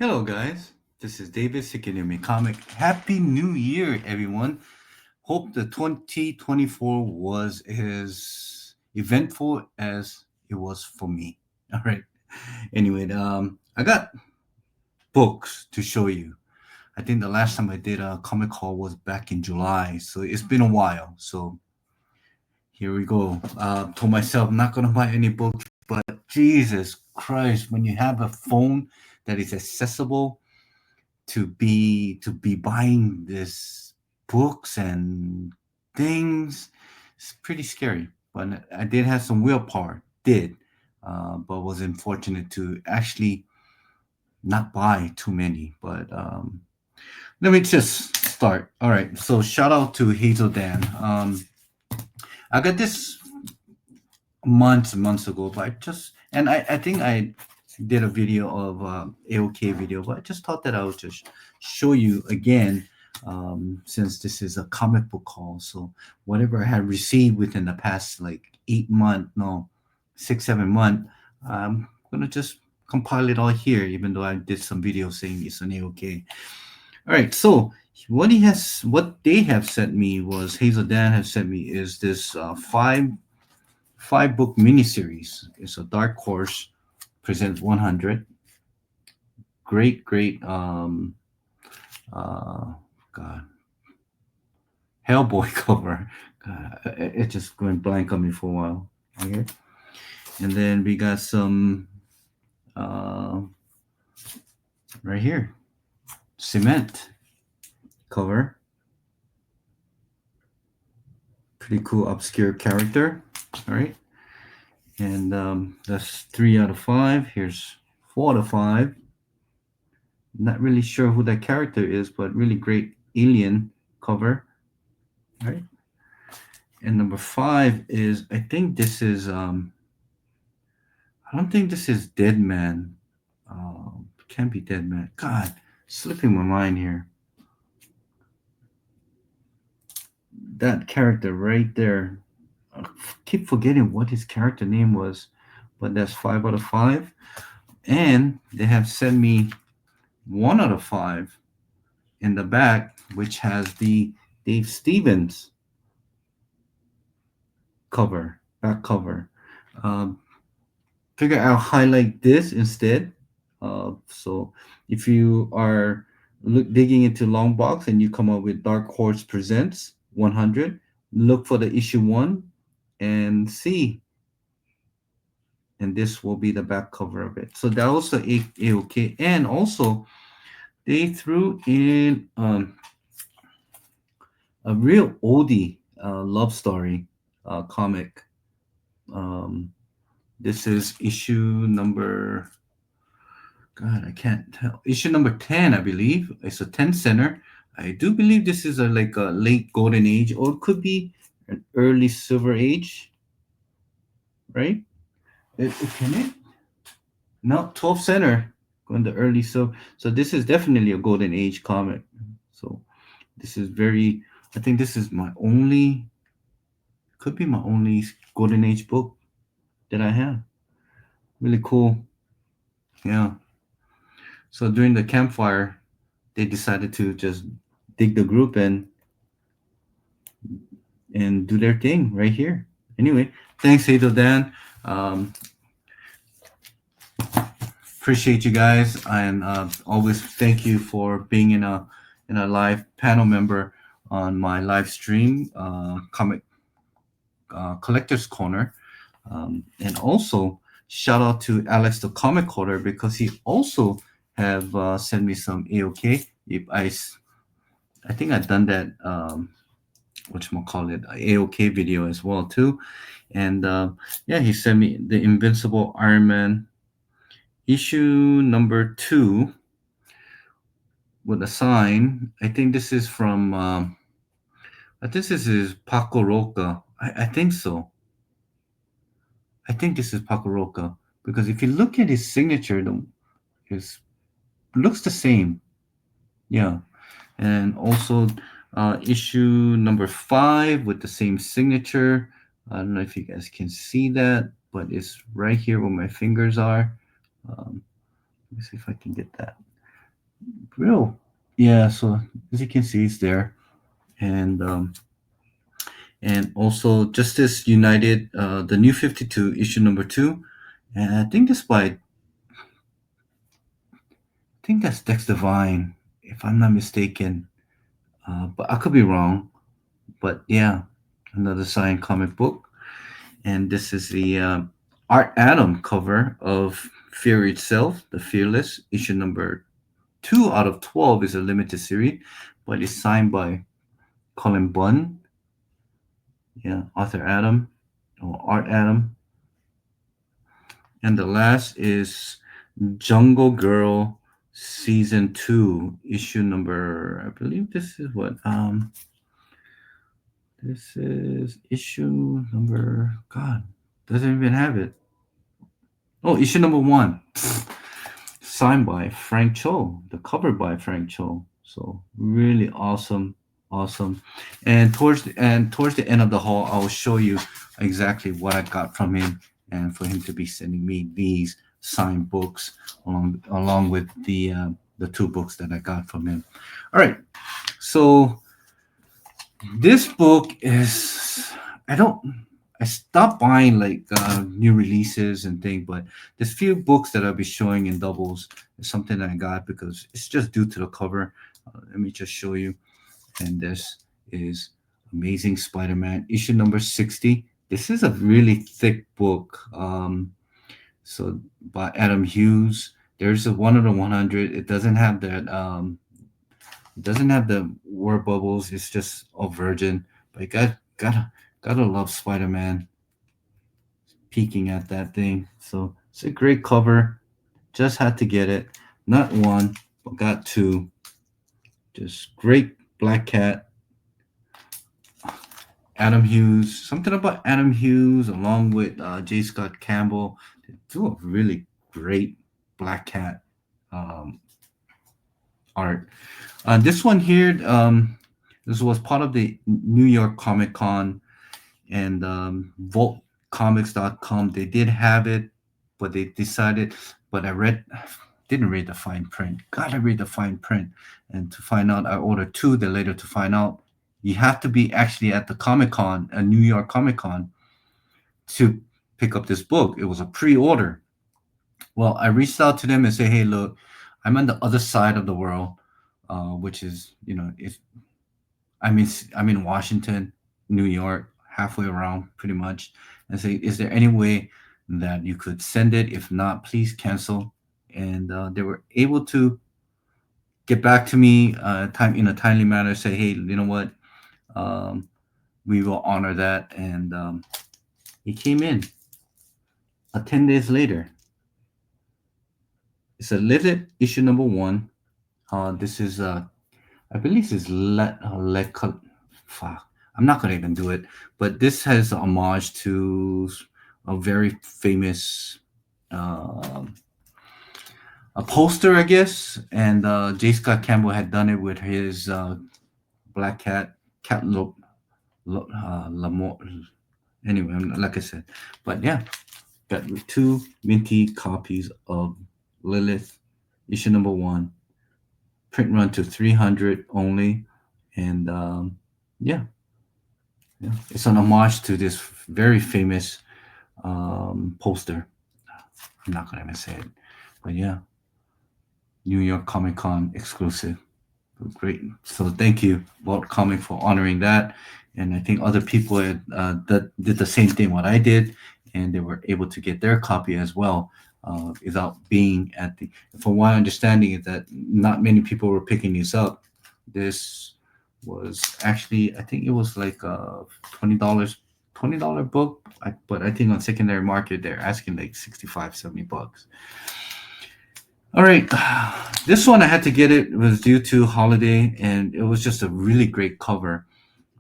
Hello, guys. This is David Sikinumi Comic. Happy New Year, everyone. Hope the 2024 was as eventful as it was for me. All right. Anyway, I got books to show you. I think the last time I did a comic haul was back in July, so it's been a while. So here we go. Told myself I'm not gonna buy any books, but Jesus Christ, when you have a phone that is accessible to be buying this books and things, it's pretty scary. But I did have some willpower, but was unfortunate to actually not buy too many. But let me just start. All right, so shout out to Hazel Dan. I got this months and months ago, but I think I did a video of AOK video, but I just thought that I would just show you again, since this is a comic book call. So whatever I had received within the past like 8 month, no, 6 7 month, I'm gonna just compile it all here, even though I did some videos saying it's an AOK. All right, so what they have sent me was Hazel Dan have sent me is this five book miniseries. It's a Dark Horse presents 100. Great uh God, Hellboy cover. God, it just went blank on me for a while. Okay, and then we got some uh right here, Cement cover. Pretty cool obscure character. All right, and that's 3 out of 5. Here's 4 out of 5. Not really sure who that character is, but really great alien cover. All right. And number 5 is, I think this is I don't think this is Dead Man. Can't be Dead Man. God, slipping my mind here. That character right there. I keep forgetting what his character name was, but that's 5 out of 5. And they have sent me 1 out of 5 in the back, which has the Dave Stevens back cover. Um, Figure I'll highlight this instead. So if you are digging into long box and you come up with Dark Horse Presents 100, look for the issue 1 and see, and this will be the back cover of it. So that was the AOK, and also they threw in a real oldie love story comic. Um, this is issue number, God, I can't tell. Issue number 10, I believe. It's a 10 center. I do believe this is like a late golden age, or it could be an early silver age, right? Can it? No, 12 center. Going to early silver. So this is definitely a golden age comic. So this is very, I think this is could be my only golden age book that I have. Really cool. Yeah. So during the campfire, they decided to just dig the group and do their thing right here. Anyway, thanks, Hazel Dan. Um, Appreciate you guys, and always thank you for being in a live panel member on my live stream, comic collectors corner, and also shout out to Alex the comic holder because he also have sent me some AOK. If I think I've done that. Whatchamacallit, AOK video as well too. And yeah, he sent me the Invincible Iron Man issue number 2 with a sign. I think this is from I think this is Paco Roca. I think so. I think this is Paco Roca because if you look at his signature, his looks the same. Yeah, and also issue number 5 with the same signature. I don't know if you guys can see that, but it's right here where my fingers are. Let me see if I can get that. real. Yeah, so as you can see, it's there, and also Justice United, the New 52 issue number two, and I think this by, I think that's Dex Divine, if I'm not mistaken, but I could be wrong. But yeah, another signed comic book, and this is the Art Adam cover of Fear Itself, the Fearless issue number 2 out of 12 is a limited series, but it's signed by Colin Bunn, yeah, Arthur Adam, or Art Adam, and the last is Jungle Girl season 2 issue number, I believe this is what this is issue number, god, doesn't even have it. Oh, issue number 1. Signed by Frank Cho, the cover by Frank Cho. So really awesome, awesome. And towards the end of the haul, I will show you exactly what I got from him, and for him to be sending me these signed books along with the two books that I got from him. All right, so this book is, I don't, I stopped buying like new releases and things, but there's few books that I'll be showing in doubles. It's something that I got because it's just due to the cover. Let me just show you. And this is Amazing Spider-Man issue number 60. This is a really thick book. So by Adam Hughes. There's a 1 of the 100. It doesn't have that. It doesn't have the word bubbles. It's just all virgin. But you gotta love Spider-Man peeking at that thing. So it's a great cover. Just had to get it. Not one, but got two. Just great Black Cat. Adam Hughes. Something about Adam Hughes along with J. Scott Campbell. They do a really great Black Cat um, art. This one here, this was part of the New York Comic Con, and VoltComics.com. They did have it, but they decided. But didn't read the fine print. Gotta read the fine print, and to find out, I ordered two. Then later to find out, you have to be actually at the Comic Con, a New York Comic Con, to pick up this book. It was a pre-order. Well, I reached out to them and say, "Hey, look, I'm on the other side of the world, which is, if I'm in Washington, New York, halfway around, pretty much, and say, is there any way that you could send it? If not, please cancel." And they were able to get back to me time in a timely manner. Say, hey, you know what? Um, we will honor that, and he came in 10 days later. It's a limited issue number 1. This is I believe this is fuck. I'm not gonna even do it, but this has a homage to a very famous um a poster, I guess, and J. Scott Campbell had done it with his Black Cat, Cat Lamore. Anyway, like I said, but yeah, got two minty copies of Lilith, issue number 1, print run to 300 only, and yeah, yeah, it's an homage to this very famous poster. I'm not gonna even say it, but yeah, New York Comic Con exclusive. Great. So thank you, Walt Comic, for honoring that. And I think other people that did the same thing what I did, and they were able to get their copy as well, without being at the. From my understanding, is that not many people were picking these up. This was actually, I think it was like $20, $20 book, but I think on secondary market they're asking like 65, $70. All right, this one I had to get it. It was due to holiday, and it was just a really great cover.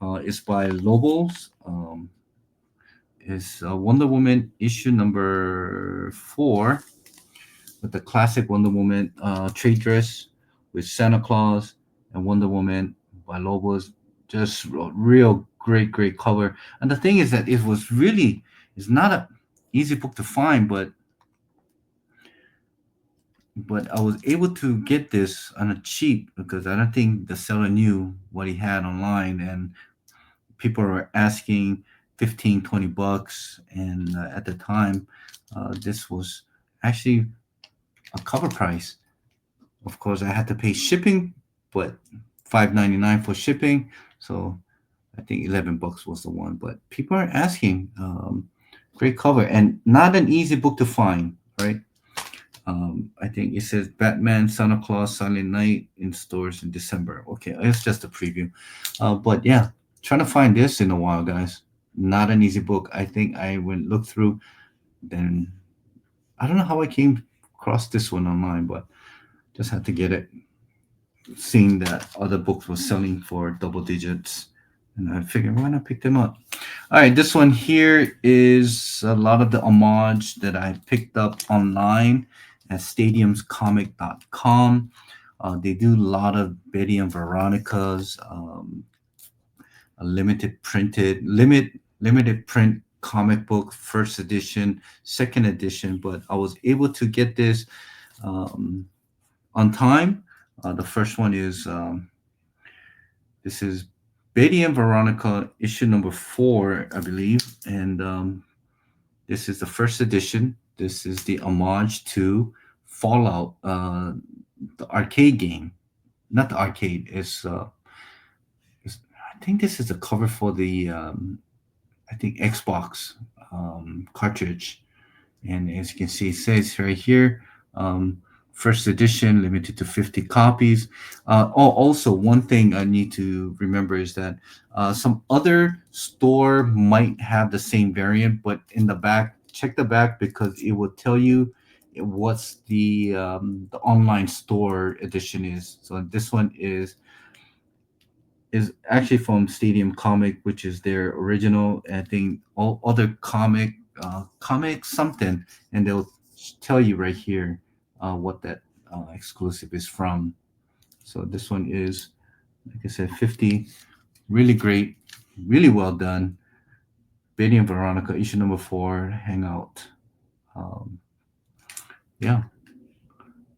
It's by Lobos. It's Wonder Woman issue number 4 with the classic Wonder Woman trade dress with Santa Claus and Wonder Woman by Lobos. Just a real great, great cover. And the thing is that it's not a easy book to find, but but I was able to get this on a cheap because I don't think the seller knew what he had online, and people were asking 15, 20 bucks. And at the time, this was actually a cover price. Of course, I had to pay shipping, but 5.99 for shipping. So I think 11 bucks was the one. But people are asking. Great cover and not an easy book to find, right? I think it says Batman, Santa Claus, Silent Night in stores in December. Okay, it's just a preview. But yeah, trying to find this in a while, guys. Not an easy book. I think I went look through. Then I don't know how I came across this one online, but just had to get it. Seeing that other books were selling for double digits, and I figured why not pick them up. All right, this one here is a lot of the homage that I picked up online at stadiumscomic.com. They do a lot of Betty and Veronica's, a limited print comic book, first edition, second edition. But I was able to get this um, on time. The first one is this is Betty and Veronica issue number 4, I believe, and this is the first edition. This is the homage to Fallout, the arcade game. Not the arcade. I think this is the cover for the I think Xbox cartridge. And as you can see, it says right here, um, first edition, limited to 50 copies. Also, one thing I need to remember is that some other store might have the same variant, but in the back, check the back because it will tell you what's the online store edition is. So this one is actually from Stadium Comic, which is their original. I think all other comic something, and they'll tell you right here what that exclusive is from. So this one is, like I said, 50. Really great, really well done. Betty and Veronica, issue number 4, Hangout. Um, yeah,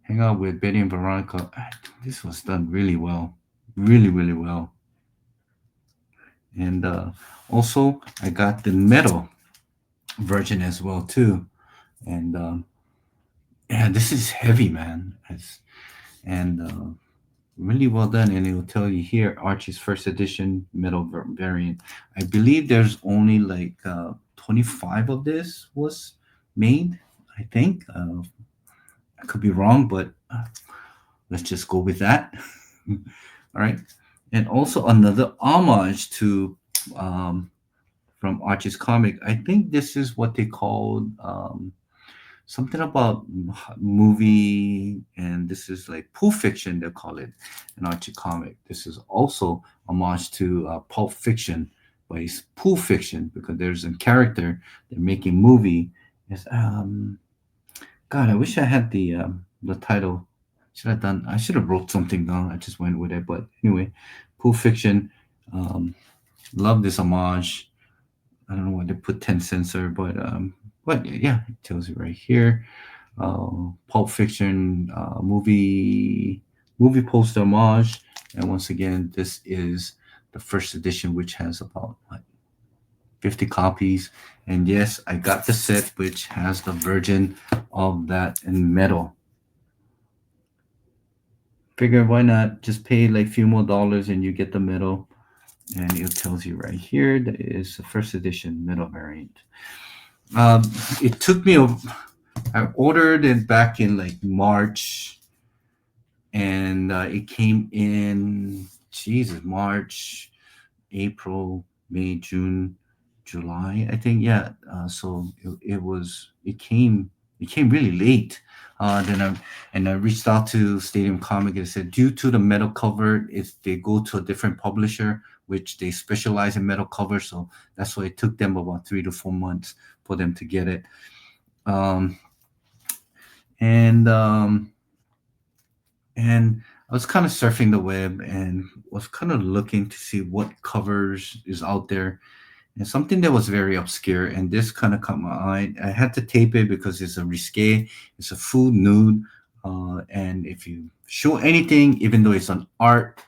Hangout with Betty and Veronica. This was done really well, really, really well. And also, I got the metal version as well too. And yeah, this is heavy, man. And really well done. And it will tell you here Archie's first edition metal variant. I believe there's only like 25 of this was made. I think I could be wrong, but let's just go with that. All right. And also another homage to from Archie's comic. I think this is what they called something about movie, and this is like Pulp Fiction. They call it an Archie comic. This is also homage to Pulp Fiction, but it's Pulp Fiction because there's a character they're making movie. Is God, I wish I had the title. Should have done. I should have wrote something down. I just went with it. But anyway, Pulp Fiction. Um, love this homage. I don't know why they put 10 censor, but yeah, it tells you right here. Pulp Fiction movie poster homage, and once again, this is the first edition, which has about what, 50 copies. And yes, I got the set, which has the version of that in metal. Figure why not just pay like a few more dollars and you get the metal, and it tells you right here that is the first edition metal variant. Um, it took me. I ordered it back in like March, and it came in. Jesus, March, April, May, June, July. I think yeah. So it was. It came really late. I reached out to Stadium Comic and said due to the metal cover, if they go to a different publisher, which they specialize in metal covers, so that's why it took them about 3 to 4 months for them to get it. Um, and and I was kind of surfing the web and was kind of looking to see what covers is out there, and something that was very obscure. And this kind of caught my eye. I had to tape it because it's a risque, it's a full nude And if you show anything, even though it's an art,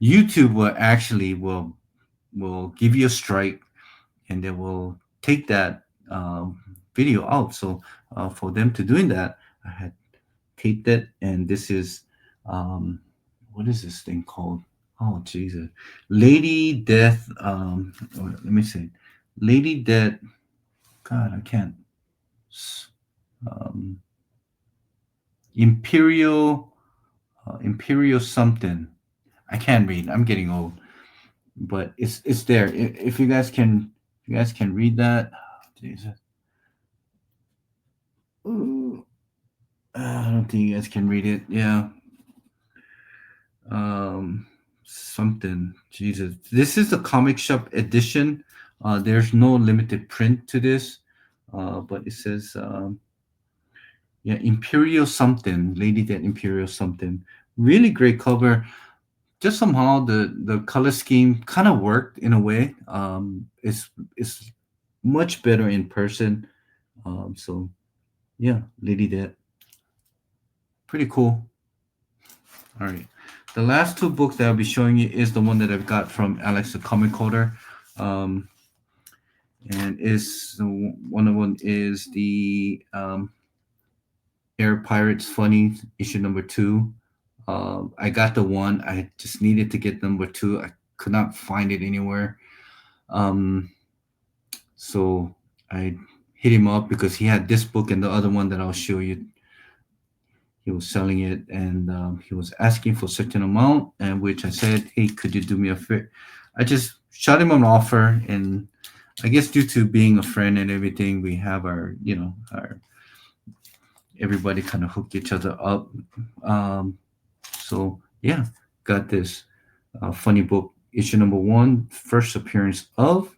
YouTube will give you a strike, and they will take that video out. So for them to doing that, I had taped it, and this is um, what is this thing called? Oh Jesus, Lady Death. Let me see, Lady Death. God, I can't. S- Um, Imperial, Imperial something. I can't read. I'm getting old, but it's there. If you guys can, if you guys can read that. Jesus. Ooh, I don't think you guys can read it. Yeah. Um, Something. Jesus. This is the comic shop edition. There's no limited print to this, but it says, yeah, Imperial something. Lady Dead Imperial something. Really great cover. Just somehow the color scheme kind of worked in a way. It's much better in person. So yeah, Lady Dead, pretty cool. All right, the last two books that I'll be showing you is the one that I've got from Alex the Comic Coder, um, and is one of them is the Air Pirates Funny issue number two. I got the one. I just needed to get number two. I could not find it anywhere. Um, So I hit him up because he had this book and the other one that I'll show you. He was selling it, and he was asking for a certain amount, and which I said, "Hey, could you do me a favor?" I just shot him an offer, and I guess due to being a friend and everything, we have our, our everybody kind of hooked each other up. Um, so yeah, got this funny book issue number one, first appearance of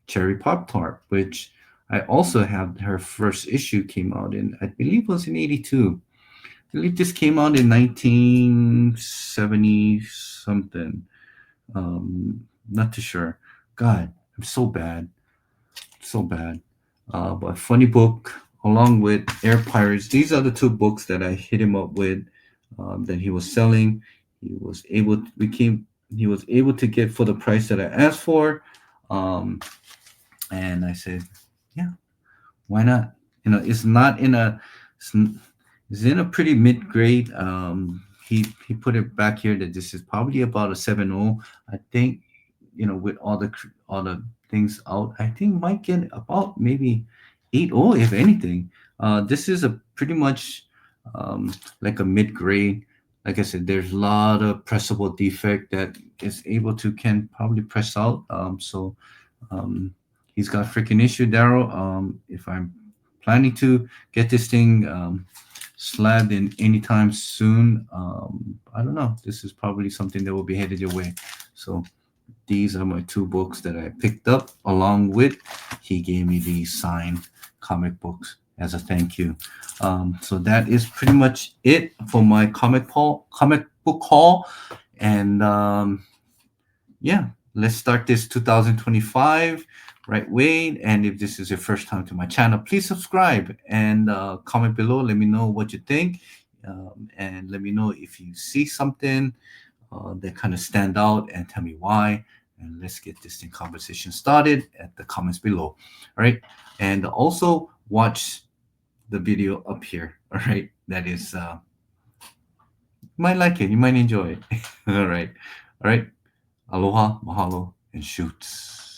Cherry Pop Tart, which I also have her first issue came out in, I believe it was in 82. I believe this came out in 1970 something. Not too sure. God, I'm so bad. So bad. But funny book along with Air Pirates. These are the two books that I hit him up with that he was selling. He was able to, he was able to get for the price that I asked for. Um, and I said, yeah, why not? It's not in a, it's, it's in a pretty mid grade. He put it back here that this is probably about a 7.0. I think, with all the things out, I think might get about maybe 8.0 if anything. This is a pretty much like a mid grade. Like I said, there's a lot of pressable defect that is able to can probably press out. So um, he's got freaking issue, Daryl. If I'm planning to get this thing slabbed in anytime soon, I don't know. This is probably something that will be headed your way. So these are my two books that I picked up, along with he gave me these signed comic books as a thank you. So that is pretty much it for my comic book haul, and yeah, let's start this 2025 right way. And if this is your first time to my channel, please subscribe and comment below. Let me know what you think, and let me know if you see something that kind of stand out, and tell me why. And let's get this thing conversation started at the comments below. All right, and also watch the video up here. All right, that is you might like it, you might enjoy it. All right, all right. Aloha, mahalo, and shoots.